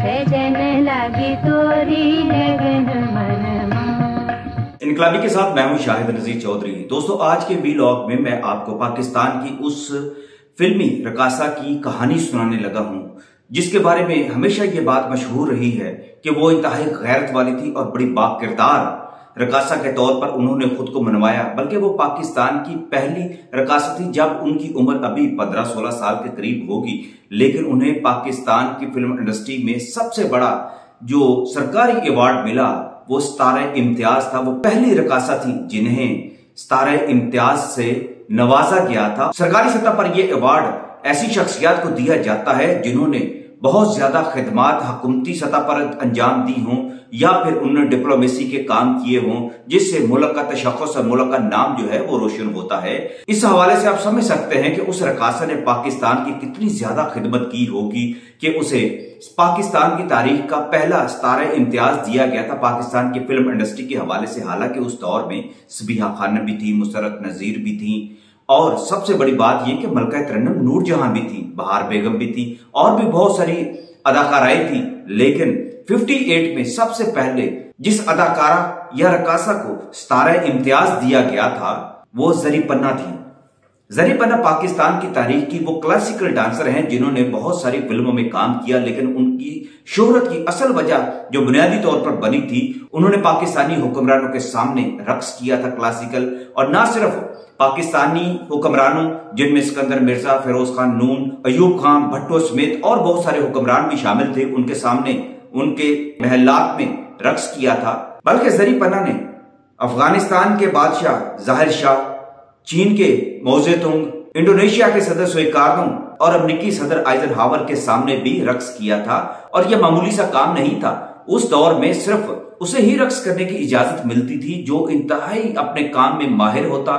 सजन लगी तोरी लगन मनमा। इनकलाबी के साथ मैं हूं शाहिद नजीर चौधरी। दोस्तों, आज के व्लॉग में मैं आपको पाकिस्तान की उस फिल्मी रकासा की कहानी सुनाने लगा हूं जिसके बारे में हमेशा ये बात मशहूर रही है कि वो इंतहाई गैरत वाली थी और बड़ी बाकिरदार रकासा के तौर पर उन्होंने खुद को मनवाया। बल्कि वो पाकिस्तान की पहली रकासा थी जब उनकी उम्र अभी 15-16 साल के करीब होगी, लेकिन उन्हें पाकिस्तान की फिल्म इंडस्ट्री में सबसे बड़ा जो सरकारी अवार्ड मिला वो सितारा-ए-इम्तियाज था। वो पहली रकासा थी जिन्हें सितारा-ए-इम्तियाज से नवाजा गया था। सरकारी सतह पर यह अवार्ड ऐसी शख्सियत को दिया जाता है जिन्होंने बहुत ज्यादा खिदमात हुकूमती सतह पर अंजाम दी हों या फिर उन्होंने डिप्लोमेसी के काम किए हों जिससे मुल्क का तशख्खुस और मुल्क का नाम जो है वो रोशन होता है। इस हवाले से आप समझ सकते हैं कि उस रकासा ने पाकिस्तान की कितनी ज्यादा खिदमत की होगी कि उसे पाकिस्तान की तारीख का पहला सितारा-ए-इम्तियाज दिया गया था पाकिस्तान की फिल्म इंडस्ट्री के हवाले से। हालांकि उस दौर में सबिहा खानम भी थी, मुसर्रत नजीर भी थी और सबसे बड़ी बात यह कि मलका तरन्नुम नूरजहां भी थी, बहार बेगम भी थी और भी बहुत सारी अदाकाराएं थी। लेकिन 58 में सबसे पहले जिस अदाकारा या रकासा को सितारा-ए-इम्तियाज दिया गया था वो जरी पन्ना थी। जरी पन्ना पाकिस्तान की तारीख की वो क्लासिकल डांसर हैं जिन्होंने बहुत सारी फिल्मों में काम किया, लेकिन उनकी शोहरत की असल वजह जो बुनियादी तौर पर बनी थी, उन्होंने पाकिस्तानी हुक्मरानों के सामने रक्स किया था क्लासिकल। और ना सिर्फ पाकिस्तानी हुक्मरानों जिनमें सिकंदर मिर्जा, फिरोज खान नून, अयूब खान, भट्टो समेत और बहुत सारे हुक्मरान भी शामिल थे, उनके सामने उनके महलात में रक्स किया था। बल्कि जरी पन्ना ने अफगानिस्तान के बादशाह जाहिर शाह, चीन के मौजेतुंग, इंडोनेशिया के सदर सुकार्नो और अमेरिकी सदर आइजनहावर के सामने भी रक्स किया था। और यह मामूली सा काम नहीं था। उस दौर में सिर्फ उसे ही रक्स करने की इजाजत मिलती थी जो इंतहाई अपने काम में माहिर होता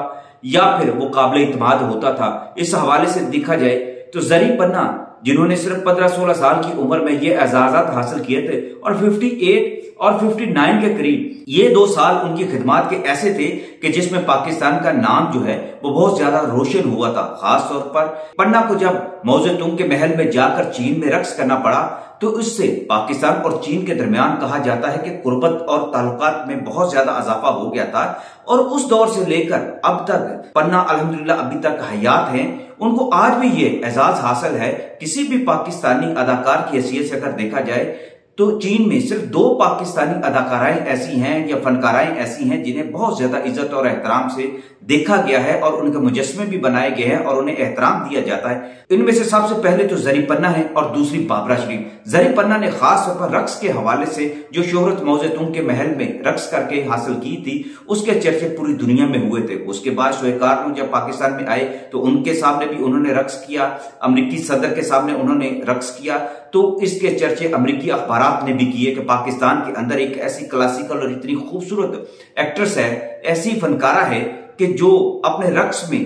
या फिर वो काबिल इत्माद होता था। इस हवाले से देखा जाए तो जरी पन्ना जिन्होंने सिर्फ 15-16 साल की उम्र में ये एजाजात हासिल किए थे और 58 और 59 के करीब ये 2 साल उनकी खिदमात के ऐसे थे कि जिसमें पाकिस्तान का नाम जो है वो बहुत ज्यादा रोशन हुआ था। खास तौर पर पन्ना को जब मौजेतुंग के महल में जाकर चीन में रक्स करना पड़ा तो इससे पाकिस्तान और चीन के दरमियान कहा जाता है कि कुर्बत और ताल्लुकात में बहुत ज्यादा इजाफा हो गया था। और उस दौर से लेकर अब तक पन्ना अल्हम्दुलिल्लाह अभी तक हयात हैं। उनको आज भी ये एजाज हासिल है। किसी भी पाकिस्तानी अदाकार की हैसियत से अगर देखा जाए तो चीन में सिर्फ 2 पाकिस्तानी अदाकाराएं ऐसी हैं या फनकाराएं ऐसी हैं जिन्हें बहुत ज्यादा इज्जत और एहतराम से देखा गया है और उनके मुजस्मे भी बनाए गए हैं और उन्हें एहतराम दिया जाता है। इनमें से सबसे पहले तो जरी पन्ना है और दूसरी बाबरा शरीफ। जरी पन्ना ने खास तौर पर रक्स के हवाले से जो शोहरत मौजेतुंग के महल में रक्स करके हासिल की थी उसके चर्चे पूरी दुनिया में हुए थे। उसके बाद सुकार्नो जब पाकिस्तान में आए तो उनके सामने भी उन्होंने रक्स किया, अमेरिकी सदर के सामने उन्होंने रक्स किया। तो इसके चर्चे अमेरिकी अखबारात ने भी किए कि पाकिस्तान के अंदर एक ऐसी क्लासिकल और इतनी खूबसूरत एक्ट्रेस है, ऐसी फनकारा है कि जो अपने रक्स में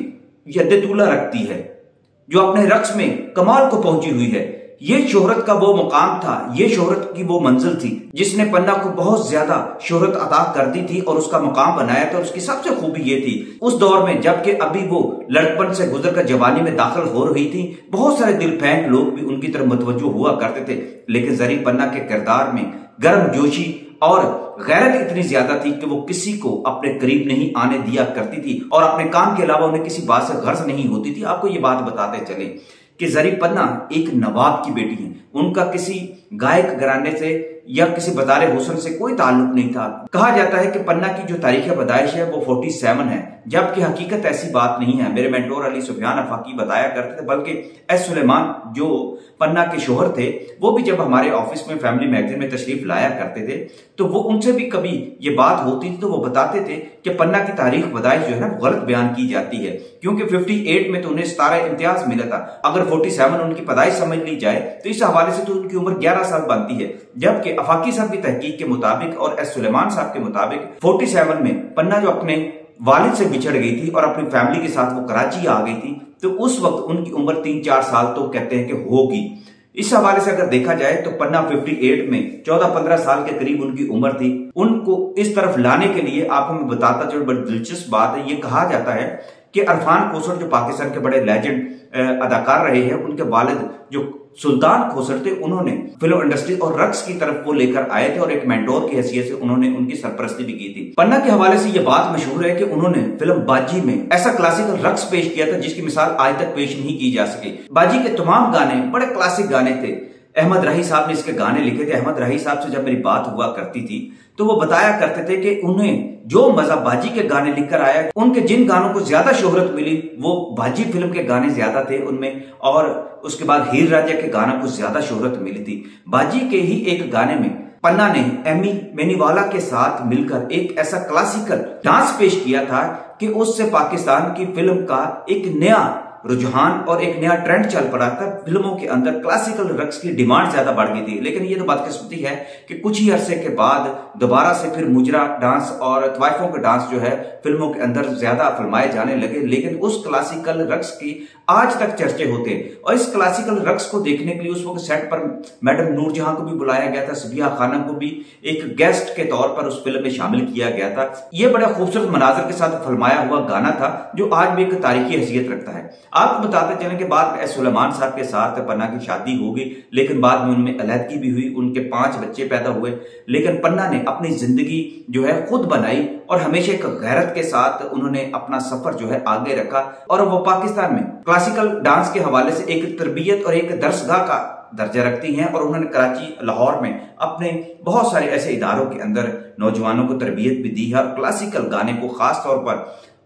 यद्दतूला रखती है, जो अपने रक्स में कमाल को पहुंची हुई है। ये शोहरत का वो मुकाम था, ये शोहरत की वो मंजिल थी जिसने पन्ना को बहुत ज्यादा शोहरत अता कर दी थी और उसका मुकाम बनाया था। उसकी सबसे खूबी ये थी उस दौर में जबकि अभी वो लड़कपन से गुजरकर जवानी में दाखिल हो रही थी, बहुत सारे दिल फेंक लोग भी उनकी तरफ मुतवज्जो हुआ करते थे। लेकिन जरी पन्ना के किरदार में गर्मजोशी और गैरत इतनी ज्यादा थी कि वो किसी को अपने करीब नहीं आने दिया करती थी और अपने काम के अलावा उन्हें किसी बात से गर्ज नहीं होती थी। आपको ये बात बताते चले कि जरी पन्ना एक नवाब की बेटी है। उनका किसी गायक घराने से या किसी बदारे हुस्न से कोई ताल्लुक नहीं था। कहा जाता है कि पन्ना की जो तारीख पैदाइश है वो 47 है, जबकि हकीकत ऐसी बात नहीं है। मेरे मेंटोर अली सुफियान अफाकी बताया करते थे, बल्कि एस सुलेमान जो पन्ना के शोहर थे वो भी जब हमारे ऑफिस में फैमिली मैगजीन में तशरीफ लाया करते थे तो वो उनसे भी कभी ये बात होती थी तो वो बताते थे कि पन्ना की तारीख पैदाइश जो है ना गलत बयान की जाती है, क्योंकि 58 में तो उन्हें सितारा-ए-इम्तियाज मिला था। अगर 47 उनकी पैदाइश समझ ली जाए तो इस हवाले से तो उनकी उम्र 11 साल बनती है। जबकि अफाकी साहब की तहकीक के मुताबिक और एस सुलेमान साहब के मुताबिक 47 में पन्ना जो अपने वालिद से बिछड़ गई थी और अपनी फैमिली के साथ वो कराची आ गई थी तो उस वक्त उनकी उम्र 3-4 साल तो कहते हैं कि होगी। इस हवाले से अगर देखा जाए तो पन्ना 58 में 14-15 साल के करीब उनकी उम्र थी। उनको इस तरफ लाने के लिए आपको मैं बताता चलूं, बड़ी दिलचस्प बात है। ये कहा जाता है कि इरफान खोसर जो पाकिस्तान के बड़े लेजेंड अदाकार रहे हैं, उनके वालिद जो सुल्तान खोसर थे, उन्होंने फिल्म इंडस्ट्री और रक्स की तरफ वो लेकर आए थे और एक मेंटोर की हैसियत से उन्होंने उनकी सरपरस्ती भी की थी। पन्ना के हवाले से ये बात मशहूर है कि उन्होंने फिल्म बाजी में ऐसा क्लासिकल रक्स पेश किया था जिसकी मिसाल आज तक पेश नहीं की जा सकी। बाजी के तमाम गाने बड़े क्लासिक गाने थे। अहमद राही साहब ने इसके गाने लिखे थे। अहमद राही साहब से जब मेरी बात हुआ करती थी तो वो बताया करते थे कि उन्हें जो मजा बाजी के गाने लिखकर आया, उनके जिन गानों को ज्यादा शोहरत मिली वो बाजी फिल्म के गाने ज्यादा थे उनमें, और उसके बाद हीर राजा के गानों को ज्यादा शोहरत मिली थी। बाजी के ही एक गाने में पन्ना ने एमी मेनीवाला के साथ मिलकर एक ऐसा क्लासिकल डांस पेश किया था कि उससे पाकिस्तान की फिल्म का एक नया रुझान और एक नया ट्रेंड चल पड़ा था। फिल्मों के अंदर क्लासिकल रक्स की डिमांड ज्यादा बढ़ गई थी। लेकिन ये तो बदकिस्मती है कि कुछ ही अरसे के बाद दोबारा से फिर मुजरा डांस और तवाइफों के डांस जो है फिल्मों के अंदर ज्यादा फिल्माए जाने लगे। लेकिन उस क्लासिकल रक्स की आज तक चर्चे होते हैं और इस क्लासिकल रक्स को देखने के लिए उस वक्त सेट पर मैडम नूरजहां को भी बुलाया गया था, सबिया खानम को भी एक गेस्ट के तौर पर उस फिल्म में शामिल किया गया था। यह बड़ा खूबसूरत मनाजर के साथ फिल्माया हुआ गाना था जो आज भी एक तारीखी हैसियत रखता है। आपको बताते चलें कि बाद में सुलेमान साहब के साथ पन्ना की शादी हो गई, लेकिन बाद में उनमें अलहदगी भी हुई, उनके 5 बच्चे पैदा हुए। लेकिन पन्ना ने अपनी जिंदगी जो है खुद बनाई और हमेशा एक गैरत के साथ उन्होंने अपना सफर जो है आगे रखा और वो पाकिस्तान में क्लासिकल डांस के हवाले से एक तरबियत और एक दरसगाह का दर्जा रखती हैं। और उन्होंने कराची, लाहौर में अपने बहुत सारे ऐसे इदारों के अंदर नौजवानों को तरबियत भी दी है और क्लासिकल गाने को खास तौर पर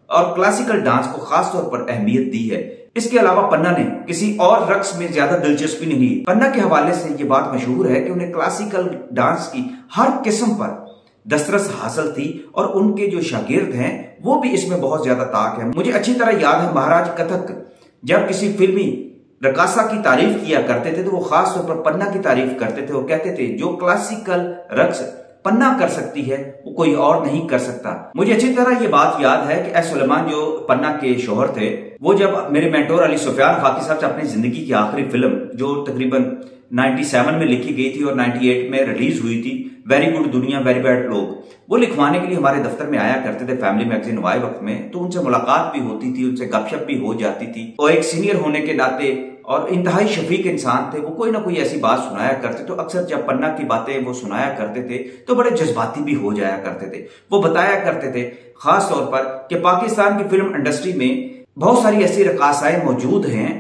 और क्लासिकल डांस को खास तौर पर अहमियत दी है। इसके अलावा पन्ना ने किसी और रक्स में ज्यादा दिलचस्पी नहीं ली। पन्ना के हवाले से ये बात मशहूर है कि उन्हें क्लासिकल डांस की हर किस्म पर दस्तरस हासिल थी और उनके जो शागिर्द हैं वो भी इसमें बहुत ज्यादा ताक है। मुझे अच्छी तरह याद है महाराज कथक जब किसी फिल्मी रकासा की तारीफ किया करते थे तो वो खास तौर पर पन्ना की तारीफ करते थे। वो कहते थे जो क्लासिकल रक्स पन्ना कर सकती है वो कोई और नहीं कर सकता। मुझे अच्छी तरह ये बात याद है कि एस सुलेमान जो पन्ना के शोहर थे, वो जब मेरे मेंटोर अली सुफियान फाकी साहब से अपनी जिंदगी की आखिरी फिल्म जो तकरीबन 97 में लिखी गई थी और 98 में रिलीज हुई थी, वेरी गुड दुनिया वेरी बैड लोग, वो लिखवाने के लिए हमारे दफ्तर में आया करते थे फैमिली मैगजीन वाई वक्त में। तो उनसे मुलाकात भी होती थी, उनसे गपशप भी हो जाती थी और एक सीनियर होने के नाते और इंतहाई शफीक इंसान थे, वो कोई ना कोई ऐसी बात सुनाया करते। तो अक्सर जब पन्ना की बातें वो सुनाया करते थे तो बड़े जज्बाती भी हो जाया करते थे। वो बताया करते थे खास तौर पर कि पाकिस्तान की फिल्म इंडस्ट्री में बहुत सारी ऐसी रकासाएं मौजूद हैं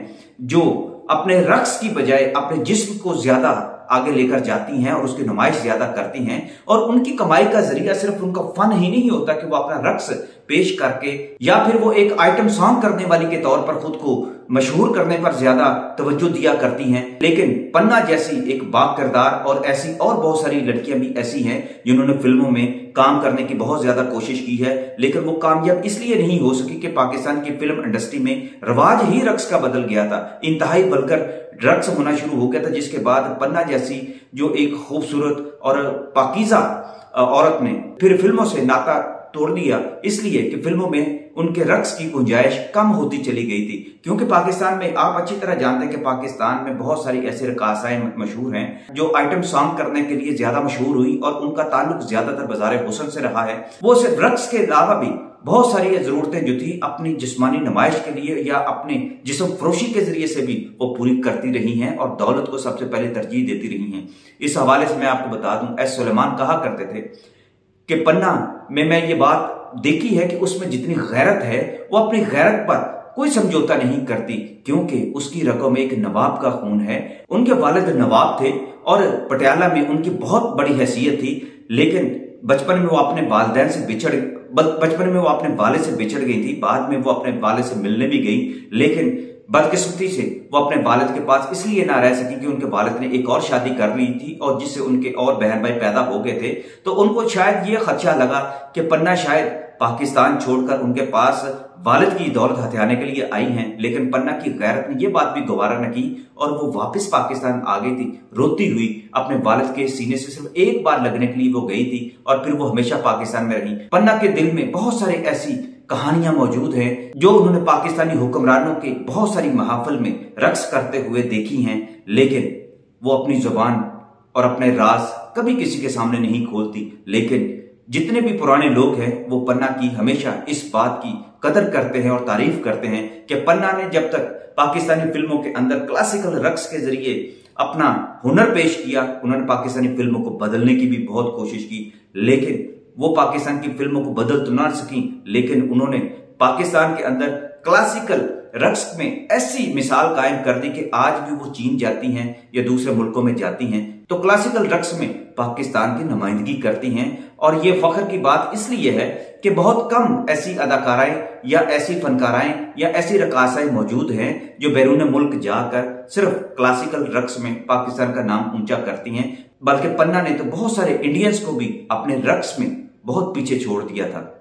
जो अपने रक्स की बजाय अपने जिस्म को ज्यादा आगे लेकर जाती हैं और उसकी नुमाइश ज्यादा करती हैं और उनकी कमाई का जरिया सिर्फ उनका फन ही नहीं होता कि वो अपना रक्स पेश करके या फिर वो एक आइटम सॉन्ग करने वाली के तौर पर खुद को मशहूर करने पर ज्यादा तवज्जो दिया करती हैं। लेकिन पन्ना जैसी एक बाकिरदार और ऐसी और बहुत सारी लड़कियां भी ऐसी हैं जिन्होंने फिल्मों में काम करने की बहुत ज्यादा कोशिश की है, लेकिन वो कामयाब इसलिए नहीं हो सकी कि पाकिस्तान की फिल्म इंडस्ट्री में रवाज ही रक्स का बदल गया था, इंतहाई बलकर ड्रग्स होना शुरू हो गया था, जिसके बाद पन्ना जैसी जो एक खूबसूरत और पाकीज़ा औरत ने फिर फिल्मों से नाता तोड़ दिया, इसलिए कि फिल्मों में उनके रक्स की गुंजाइश कम होती चली गई थी। क्योंकि पाकिस्तान में आप अच्छी तरह जानते हैं कि पाकिस्तान में बहुत सारी ऐसी रकासाएं मशहूर हैं जो आइटम सॉन्ग करने के लिए ज्यादा मशहूर हुई और उनका ताल्लुक ज्यादातर बाजार हुस्न से रहा है। वो सिर्फ रक्स के अलावा भी बहुत सारी जरूरतें जो थी अपनी जिस्मानी नुमाइश के लिए या अपने जिस्म फरोशी के जरिए से भी वो पूरी करती रही हैं और दौलत को सबसे पहले तरजीह देती रही हैं। इस हवाले से मैं आपको बता दूं, एस सुलेमान कहा करते थे कि पन्ना में मैं ये बात देखी है कि उसमें जितनी गैरत है वो अपनी गैरत पर कोई समझौता नहीं करती, क्योंकि उसकी रगों में एक नवाब का खून है। उनके वालिद नवाब थे और पटियाला में उनकी बहुत बड़ी हैसियत थी, लेकिन बचपन में वो अपने वालिदैन से बचपन में वो अपने वालिद से बिछड़ गई थी। बाद में वो अपने वालिद से मिलने भी गई, लेकिन बदकिस्मती से वो अपने वालिद के पास इसलिए ना रह सकी कि उनके वालिद ने एक और शादी कर ली थी और जिससे उनके और बहन भाई पैदा हो गए थे। तो उनको शायद ये खदशा लगा कि पन्ना शायद पाकिस्तान छोड़कर उनके पास वालिद की दौलत हथियाने के लिए आई हैं, लेकिन पन्ना की गैरत ने यह बात भी गवारा न की और वो वापस पाकिस्तान आ गई थी। रोती हुई अपने वालिद के सीने से सिर्फ एक बार लगने के लिए वो गई थी और फिर वो हमेशा पाकिस्तान में रही। पन्ना के दिल में बहुत सारी ऐसी कहानियां मौजूद हैं जो उन्होंने पाकिस्तानी हुक्मरानों के बहुत सारी महाफिल में रक्स करते हुए देखी हैं, लेकिन वो अपनी जुबान और अपने राज कभी किसी के सामने नहीं खोलती। लेकिन जितने भी पुराने लोग हैं वो पन्ना की हमेशा इस बात की कदर करते हैं और तारीफ करते हैं कि पन्ना ने जब तक पाकिस्तानी फिल्मों के अंदर क्लासिकल रक्स के जरिए अपना हुनर पेश किया, उन्होंने पाकिस्तानी फिल्मों को बदलने की भी बहुत कोशिश की, लेकिन वो पाकिस्तान की फिल्मों को बदल तो ना सकी, लेकिन उन्होंने पाकिस्तान के अंदर क्लासिकल रक्स में ऐसी मिसाल कायम कर दी कि आज भी वो चीन जाती हैं या दूसरे मुल्कों में जाती हैं तो क्लासिकल रक्स में पाकिस्तान की नुमाइंदगी करती हैं। और ये फख्र की बात इसलिए है कि बहुत कम ऐसी अदाकाराएं या ऐसी फनकाराएं या ऐसी रकासाएं मौजूद हैं जो बैरून मुल्क जाकर सिर्फ क्लासिकल रक्स में पाकिस्तान का नाम ऊंचा करती हैं, बल्कि पन्ना ने तो बहुत सारे इंडियंस को भी अपने रक्स में बहुत पीछे छोड़ दिया था।